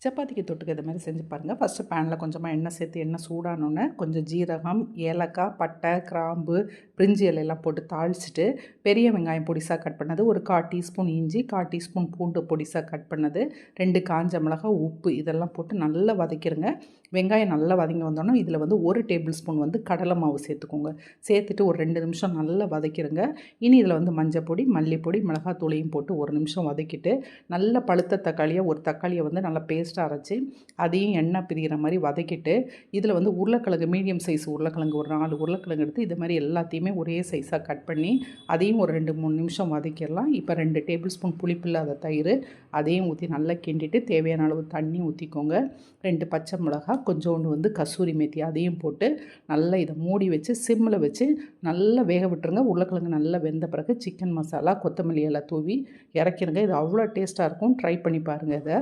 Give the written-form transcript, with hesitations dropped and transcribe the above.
சப்பாத்திக்கு தொட்டுக்க இது மாதிரி செஞ்சு பாருங்கள். ஃபஸ்ட்டு பேனில் கொஞ்சமாக எண்ணெய் சேர்த்து எண்ணெய் சூடானோன்னே கொஞ்சம் ஜீரகம், ஏலக்காய், பட்டை, கிராம்பு, பிரிஞ்சி இலையெல்லாம் போட்டு தாளிச்சிட்டு பெரிய வெங்காயம் பொடிசாக கட் பண்ணது, ஒரு 1/4 டீஸ்பூன் இஞ்சி, 1/4 டீஸ்பூன் பூண்டு பொடிசாக கட் பண்ணது, 2 காஞ்ச மிளகாய், உப்பு இதெல்லாம் போட்டு நல்லா வதக்கிடுங்க. வெங்காயம் நல்லா வதங்கி வந்தோன்னா இதில் வந்து 1 டேபிள் ஸ்பூன் வந்து கடலை மாவு சேர்த்துக்கோங்க. சேர்த்துட்டு ஒரு 2 நிமிஷம் நல்லா வதக்கிடுங்க. இனி இதில் வந்து மஞ்சள் பொடி, மல்லிப்பொடி, மிளகாத்தூளையும் போட்டு ஒரு நிமிஷம் வதக்கிட்டு நல்ல பழுத்த தக்காளியை ஒரு தக்காளியை வந்து நல்லா பேஸ்ட்டாக அரைச்சி அதையும் எண்ணெய் பிரிகிற மாதிரி வதக்கிட்டு இதில் வந்து உருளைக்கிழங்கு மீடியம் சைஸ் உருளைக்கிழங்கு ஒரு 4 உருளைக்கிழங்கு எடுத்து இது மாதிரி எல்லாத்தையுமே ஒரே சைஸாக கட் பண்ணி அதையும் ஒரு 2-3 நிமிஷம் வதக்கிடலாம். இப்போ 2 டேபிள் ஸ்பூன் புளிப்பில்லாத தயிர் அதையும் ஊற்றி நல்லா கிண்டிட்டு தேவையான அளவு தண்ணி ஊற்றிக்கோங்க. 2 பச்சை மிளகாய், கொஞ்சோண்டு வந்து கசூரி மேத்தி அதையும் போட்டு நல்லா இதை மூடி வச்சு சிம்மில் வச்சு நல்லா வேக விட்டுருங்க. உருளைக்கிழங்கு நல்லா வெந்த பிறகு சிக்கன் மசாலா, கொத்தமல்லி எல்லாம் தூவி இறக்கிடுங்க. இது அவ்வளோ டேஸ்ட்டாக இருக்கும். ட்ரை பண்ணி பாருங்கள் இதை.